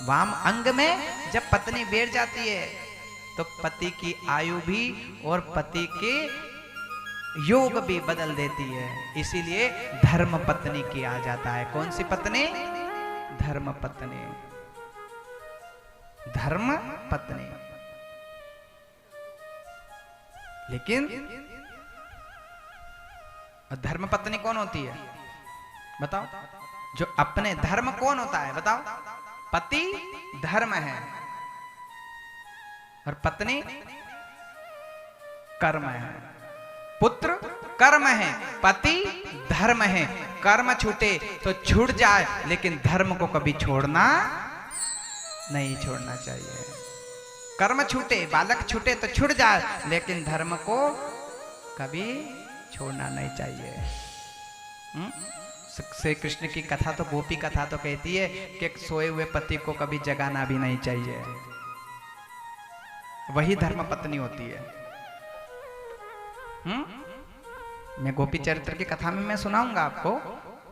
वाम अंग में जब पत्नी बैठ जाती है तो पति की आयु भी और पति के योग भी बदल देती है। इसीलिए धर्म पत्नी किया जाता है। कौन सी पत्नी? धर्म पत्नी। धर्म पत्नी। लेकिन धर्म पत्नी कौन होती है बताओ? जो अपने धर्म कौन होता है बताओ? पति धर्म है और पत्नी कर्म है। पुत्र कर्म है, पति धर्म है। कर्म छूटे तो छूट जाए, लेकिन धर्म को कभी छोड़ना नहीं छोड़ना चाहिए। कर्म छूटे, बालक छूटे तो छूट जाए, लेकिन धर्म को कभी छोड़ना नहीं चाहिए। श्री कृष्ण की कथा तो, गोपी कथा तो कहती है कि सोए हुए पति को कभी जगाना भी नहीं चाहिए। वही धर्म पत्नी होती है। मैं गोपी चरित्र की कथा में मैं सुनाऊंगा आपको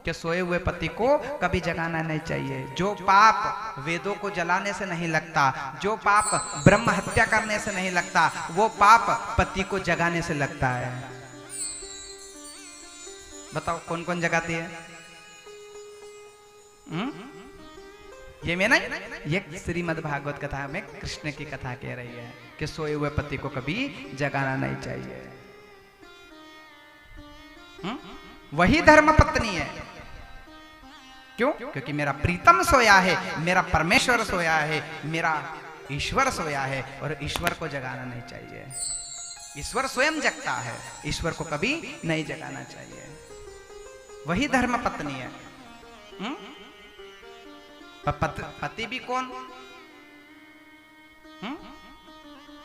कि सोए हुए पति को कभी जगाना नहीं चाहिए। जो पाप वेदों को जलाने से नहीं लगता, जो पाप ब्रह्म हत्या करने से नहीं लगता, वो पाप पति को जगाने से लगता है। बताओ कौन कौन जगाती है? ये मैं नहीं, ये श्रीमद् भागवत कथा में कृष्ण की कथा कह रही है कि सोए हुए पति को कभी जगाना नहीं चाहिए। वही धर्म पत्नी है। क्यों? क्योंकि मेरा प्रीतम सोया है, मेरा परमेश्वर सोया है, मेरा ईश्वर सोया है, और ईश्वर को जगाना नहीं चाहिए। ईश्वर स्वयं जगता है, ईश्वर को कभी नहीं जगाना चाहिए। वही धर्म पत्नी है। पति भी कौन?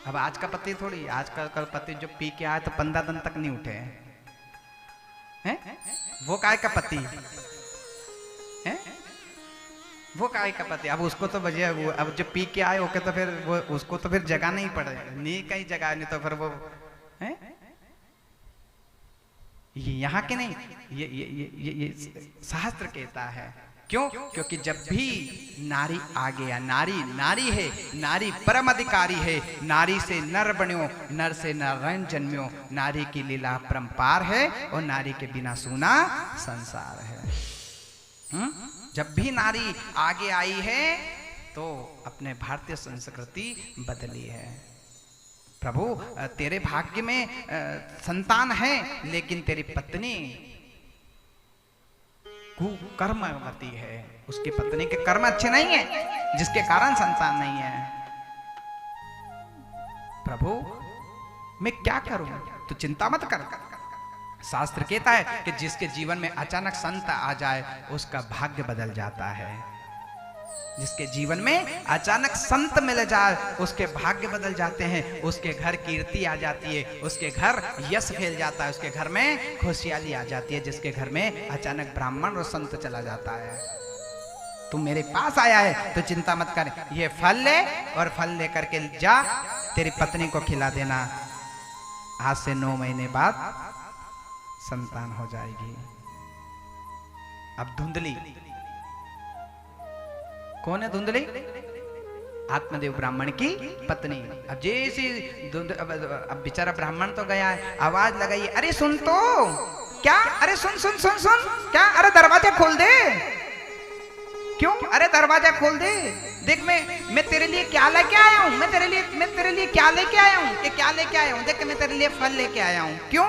अब आज का पति थोड़ी, आज का पति जो पी के आए तो 15 दिन तक नहीं उठे हैं, वो काय का पति है? वो काय का पति? अब उसको तो बजे वो, अब जो पी के आए होके तो फिर वो उसको तो फिर जगाना ही पड़ेगा। नहीं कहीं जगा, नहीं तो फिर वो है ये यहाँ के नहीं, ये शास्त्र कहता है। क्यों? क्योंकि जब भी नारी आ गया, नारी है, नारी परम अधिकारी है। नारी से नर बन्यो, नर से नारायण जन्म्यो। नारी की लीला परम्पार है और नारी के बिना सूना संसार है। जब भी नारी आगे आई है तो अपने भारतीय संस्कृति बदली है। प्रभु तेरे भाग्य में संतान है, लेकिन तेरी पत्नी कुकर्मवती है। उसकी पत्नी के कर्म अच्छे नहीं है, जिसके कारण संतान नहीं है। प्रभु मैं क्या करूं? तो चिंता मत कर। शास्त्र कहता है कि जिसके जीवन में अचानक संत आ जाए उसका भाग्य बदल जाता है। जिसके जीवन में अचानक संत मिल जाए उसके भाग्य बदल जाते हैं। उसके घर कीर्ति आ जाती है, उसके घर यश फैल जाता है, उसके घर में खुशहाली आ जाती है। जिसके घर में अचानक ब्राह्मण और संत चला जाता है। तू मेरे पास आया है तो चिंता मत कर, ये फल ले और फल लेकर के जा, तेरी पत्नी को खिला देना। आज से 9 महीने बाद संतान हो जाएगी। अब धुंधली कौन है? धुंधली आत्मदेव ब्राह्मण की पत्नी। अब जैसी अब बेचारा ब्राह्मण तो गया है, आवाज लगाई, अरे सुन तो क्या, अरे सुन सुन सुन सुन क्या, अरे दरवाजा खोल दे। क्यों? अरे दरवाजा खोल दे, देख मैं तेरे लिए क्या लेके आया हूँ। मैं तेरे लिए क्या लेके आया हूँ? ये क्या लेके आया हूँ? देख मैं तेरे लिए फल लेके आया हूँ। क्यों?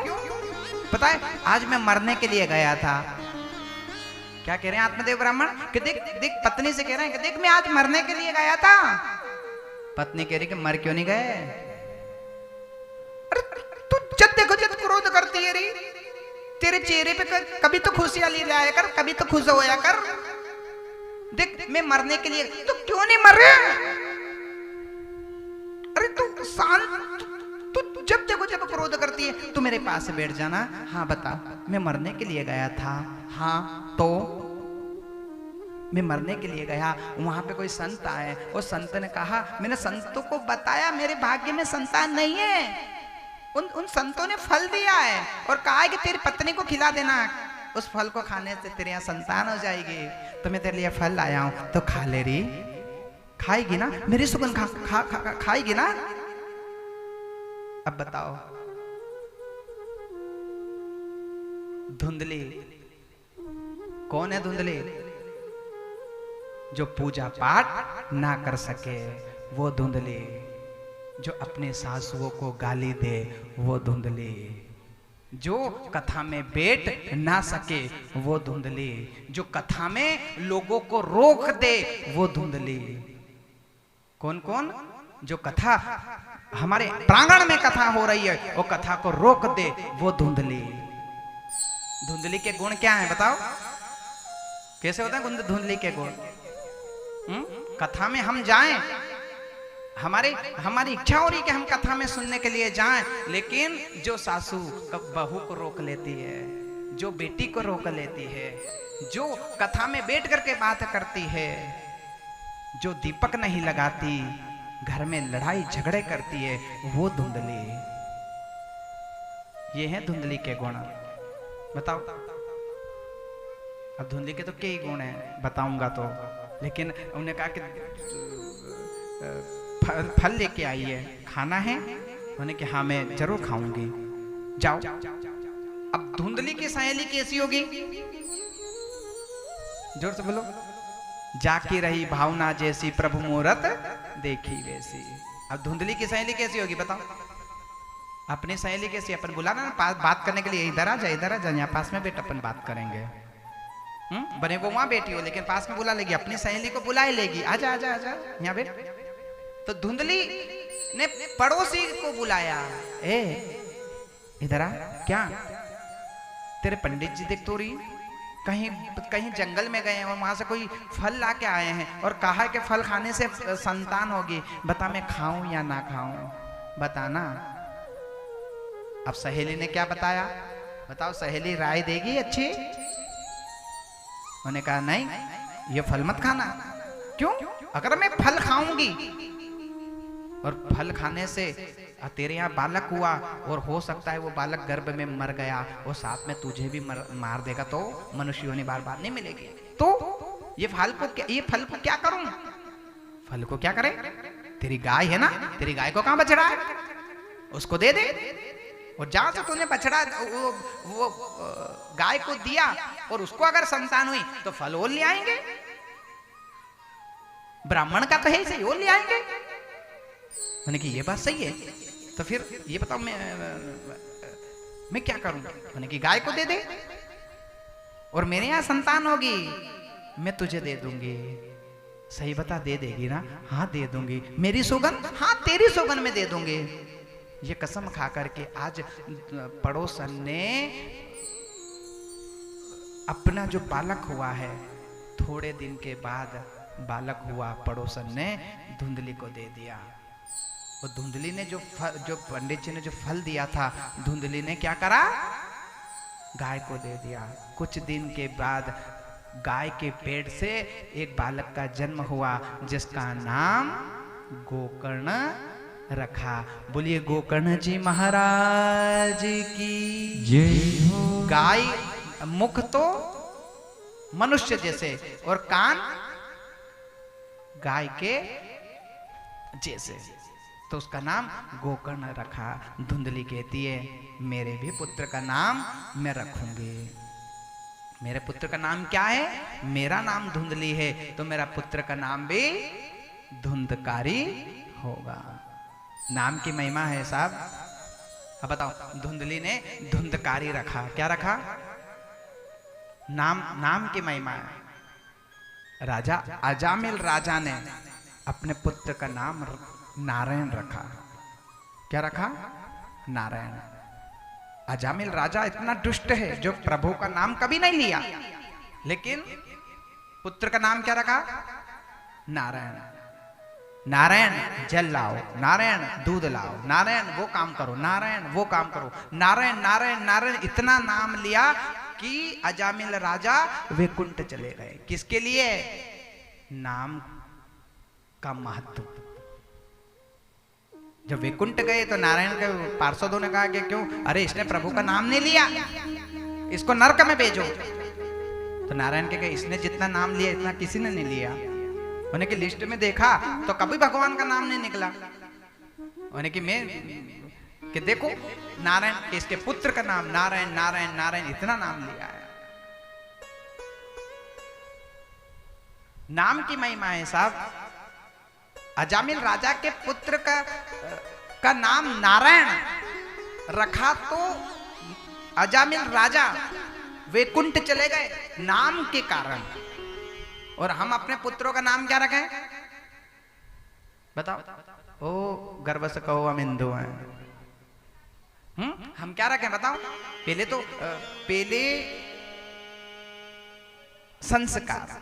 पता है आज मैं मरने के लिए गया था। क्या कह रहे हैं आत्मदेव ब्राह्मण? कि देख पत्नी से कह रहे हैं कि देख मैं आज मरने के लिए गया था। पत्नी कह रही कि मर क्यों नहीं गए? अरे तू जब देखो जब क्रोध करती है रे, तेरे चेहरे पे कभी तो खुशहाली लाया कर, कभी तो खुश होया कर। देख मैं मरने के लिए, तू क्यों नहीं मर रहा? अरे तू शांत, तू जब देखो जब क्रोध करती है। तू मेरे पास से बैठ जाना। हाँ बता, मैं मरने के लिए गया था। हाँ तो मैं मरने के लिए गया, वहां पे कोई संत आए, और संत ने कहा, मैंने संतों को बताया मेरे भाग्य में संतान नहीं है। उन संतों ने फल दिया है और कहा है कि तेरी पत्नी को खिला देना, उस फल को खाने से तेरे यहाँ संतान हो जाएगी। तो मैं तेरे लिए फल लाया हूं, तो खा ले रही। खाएगी ना मेरी सुगंध, खाएगी ना। अब बताओ, धुंधली कौन है? धुंधली जो पूजा पाठ ना कर सके वो धुंधली, जो अपने सासुओं को गाली दे वो धुंधली, जो कथा में बैठ ना सके वो धुंधली, जो कथा में लोगों को रोक दे वो धुंधली। कौन कौन? जो कथा, हमारे प्रांगण में कथा हो रही है वो कथा को रोक दे वो धुंधली। धुंधली के गुण क्या हैं बताओ? कैसे होते हैं धुंधली के गुण? कथा में हम जाएं, हमारी इच्छा हो रही कि हम कथा में सुनने के लिए जाएं, लेकिन जो सासू बहू को रोक लेती है, जो बेटी को रोक लेती है, जो कथा में बैठ करके बात करती है, जो दीपक नहीं लगाती, घर में लड़ाई झगड़े करती है, वो धुंधली। ये है धुंधली के गुण। बताओ, अब धुंधली के तो कई गुण हैं, बताऊंगा तो, लेकिन उन्होंने कहा कि फल लेके आई है, खाना है? उन्होंने कि हाँ मैं जरूर खाऊंगी। जाओ। अब धुंधली की सहेली कैसी होगी? जोर से बोलो। जाकी रही भावना जैसी, प्रभु मुहूर्त देखी वैसी। अब धुंधली की सहेली कैसी होगी बताओ? अपनी सहेली कैसी? अपन बुलाना ना पास बात करने के लिए, इधर आ जा, इधर आ जा, यहाँ पास में बैठ, अपन बात करेंगे। बने वो वहां बैठी हो लेकिन पास में बुला लेगी, अपनी सहेली को बुला लेगी, आजा आजा आजा यहाँ बैठ। तो धुंधली ने पड़ोसी को बुलाया, ए इधर आ, क्या तेरे पंडित जी देख तो रही कहीं जंगल में गए हैं और वहां से कोई फल ला के आए हैं और कहा है कि फल खाने से संतान होगी, बता मैं खाऊं या ना खाऊं, बताना। अब सहेली ने क्या बताया बताओ? सहेली राय देगी अच्छी? उन्होंने कहा नहीं, ये फल मत खाना। क्यों? अगर मैं फल खाऊंगी और फल खाने से तेरे यहाँ बालक हुआ और हो सकता है वो बालक गर्भ में मर गया और साथ में तुझे भी मार देगा, तो मनुष्य होने बार बार नहीं मिलेगी। तो ये फल को क्या करूं? फल को क्या करें? तेरी गाय है ना, तेरी गाय को कहां बछड़ा है, उसको दे दे। और जहां से तूने बछड़ा वो गाय को दिया और उसको अगर संतान हुई तो फल और ले आएंगे, ब्राह्मण का कहे से और ले आएंगे। मैंने कि ये बात सही है, तो फिर ये बताओ मैं क्या करूं? मैंने कि गाय को दे दे और मेरे यहाँ संतान होगी मैं तुझे दे दूंगी। सही बता, दे देगी ना? हाँ दे दूंगी। मेरी सौगंध? हाँ तेरी सौगंध में दे दूंगी। ये कसम खा करके आज पड़ोसन ने अपना जो बालक हुआ है, थोड़े दिन के बाद बालक हुआ, पड़ोसन ने धुंधली को दे दिया। और धुंधली ने जो पंडित जी ने जो फल दिया था, धुंधली ने क्या करा? गाय को दे दिया। कुछ दिन के बाद गाय के पेट से एक बालक का जन्म हुआ जिसका नाम गोकर्ण रखा। बोलिए गोकर्ण जी महाराज की जय। गाय मुख तो मनुष्य जैसे और कान गाय के जैसे, तो उसका नाम गोकर्ण रखा। धुंधली कहती है मेरे भी पुत्र का नाम मैं रखूंगी। मेरे पुत्र का नाम क्या है? मेरा नाम धुंधली है, तो मेरा पुत्र का नाम भी धुंधकारी होगा। नाम की महिमा है साहब। अब बताओ, धुंधली ने धुंधकारी रखा। क्या रखा? नाम की महिमा है। राजा अजामिल राजा ने अपने पुत्र का नाम नारायण रखा। क्या रखा? नारायण। अजामिल राजा इतना दुष्ट है जो प्रभु का नाम कभी नहीं लिया, लेकिन पुत्र का नाम क्या रखा? नारायण। नारायण जल लाओ, नारायण दूध लाओ, नारायण वो काम करो, नारायण वो काम करो, नारायण नारायण नारायण, इतना नाम लिया कि अजामिल राजा वैकुंठ चले गए। किसके लिए? नाम का महत्व। जब वैकुंठ गए तो नारायण के पार्षदों ने कहा कि क्यों? अरे इसने प्रभु का नाम नहीं लिया, इसको नरक में भेजो। तो नारायण के कहे इसने जितना नाम लिया इतना किसी ने नहीं लिया, उन्हें की लिस्ट में देखा तो कभी भगवान का नाम नहीं निकला। उन्हें की मैं कि देखो नारायण के इसके पुत्र का नाम नारायण नारायण नारायण इतना नाम लिया है। नाम की महिमा है साहब। अजामिल राजा के पुत्र का नाम नारायण रखा तो अजामिल राजा वैकुंठ चले गए नाम के कारण। और हम अपने पुत्रों का नाम क्या रखें बताओ? ओ गर्भ से कहो हम हिंदू हैं। हम क्या रखें बताओ? पहले तो पहले संस्कार,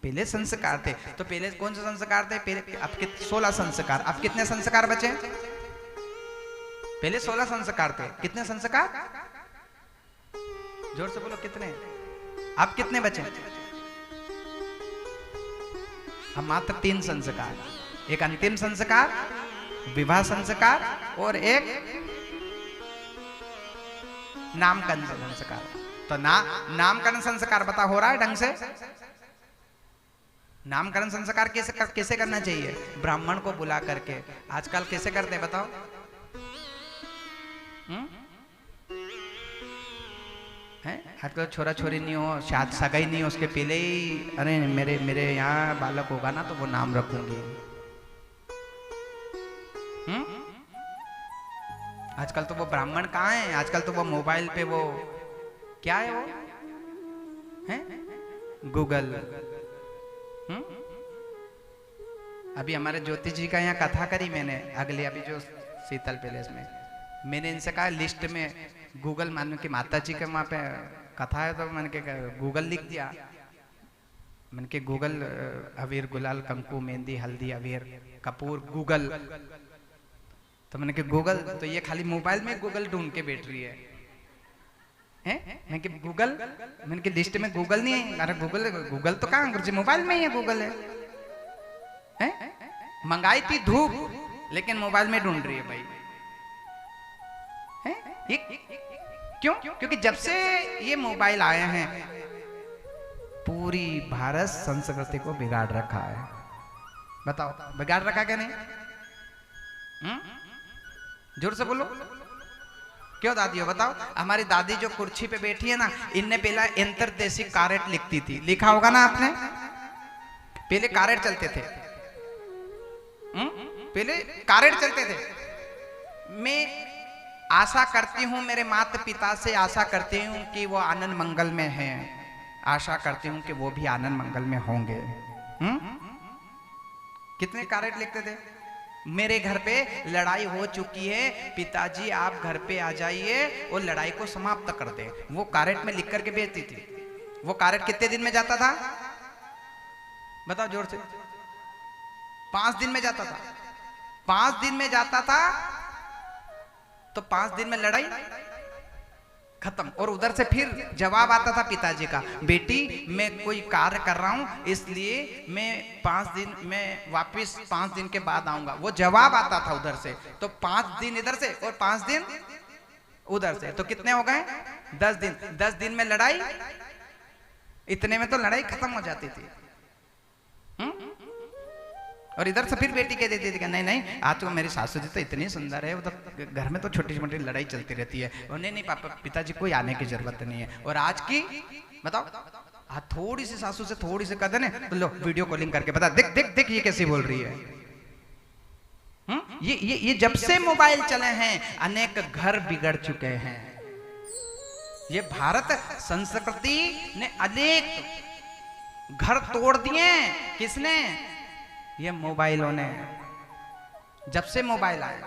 पहले संस्कार थे। तो पहले कौन से संस्कार थे? पहले अब 16 संस्कार। अब कितने संस्कार बचे? पहले 16 संस्कार थे। कितने संस्कार? जोर से बोलो कितने? अब कितने बचे? अब मात्र 3 संस्कार। एक अंतिम संस्कार, विवाह संस्कार, और एक नामकरण संस्कार। तो नामकरण संस्कार बता हो रहा है ढंग से? नामकरण संस्कार कैसे करना चाहिए? ब्राह्मण को बुला करके। आजकल कैसे करते हैं बताओ? हैं आजकल छोरा छोरी नहीं हो, शायद सगाई नहीं हो, उसके पहले ही अरे मेरे यहाँ बालक होगा ना तो वो नाम रखूंगी। आजकल तो वो ब्राह्मण कहाँ है? आजकल तो वो मोबाइल पे वो क्या है वो है गूगल। अभी हमारे ज्योति जी का यहाँ कथा करी मैंने अगले अभी जो शीतल पैलेस में। मैंने इनसे कहा लिस्ट में गूगल मान की माता जी के वहाँ पे कथा है तो मैंने के गूगल लिख दिया। मैंने के गूगल अबीर गुलाल कंकु मेहंदी हल्दी अबीर कपूर गूगल। तो मैंने के गूगल तो ये खाली मोबाइल में गूगल ढूंढ के बैठ रही है। मैंने के गूगल, मैंने के लिस्ट में गूगल नहीं है। अरे गूगल तो कहाँ गुरुजी मोबाइल में ही है गूगल है। मंगाई थी धूप लेकिन मोबाइल में ढूंढ रही है भाई। क्यों? क्योंकि जब से ये मोबाइल आए हैं पूरी भारत संस्कृति को बिगाड़ रखा है। बताओ बिगाड़ रखा क्या नहीं? जोर से बोलो क्यों दादियों बताओ? हमारी दादी जो कुर्सी पे बैठी है ना, इनने पहला अंतर्देशीय कारेट लिखती थी। लिखा होगा ना आपने? पहले कारेट चलते थे। पहले कारेट चलते थे। मैं आशा करती हूँ मेरे माता पिता से आशा करती हूँ कि वो आनंद मंगल में हैं। आशा करती हूँ कि वो भी आनंद मंगल में होंगे। कितने कारेट लिखते थे? मेरे घर पे लड़ाई हो चुकी है, पिताजी आप घर पे आ जाइए और लड़ाई को समाप्त कर दे। वो कारेट में लिख करके भेजती थी। वो कारेट कितने दिन में जाता था बताओ जोर से? 5 दिन में जाता था। 5 दिन में जाता था तो 5 दिन में लड़ाई खत्म। और उधर से फिर जवाब आता था पिताजी का, बेटी मैं कोई कार्य कर रहा हूं इसलिए मैं 5 दिन में वापस 5 दिन के बाद आऊंगा। वो जवाब आता था उधर से। तो 5 दिन इधर से और 5 दिन उधर से, तो कितने हो गए? 10 दिन। 10 दिन में लड़ाई, इतने में तो लड़ाई खत्म हो जाती थी। और इधर से फिर बेटी कह देती थी नहीं नहीं आज तो मेरी सासू जी तो इतनी सुंदर है, वो तो घर में तो छोटी छोटी लड़ाई चलती रहती है। और नहीं पापा पिताजी कोई आने की जरूरत नहीं है। और आज की बताओ, आज थोड़ी सी सासू से थोड़ी सी कदर है तो लो वीडियो कॉलिंग करके बता, देख देख देख ये कैसी बोल रही है। ये जब से मोबाइल चले हैं अनेक घर बिगड़ चुके हैं। ये भारत संस्कृति ने अनेक घर तोड़ दिए। किसने? ये मोबाइलों ने। जब से मोबाइल आया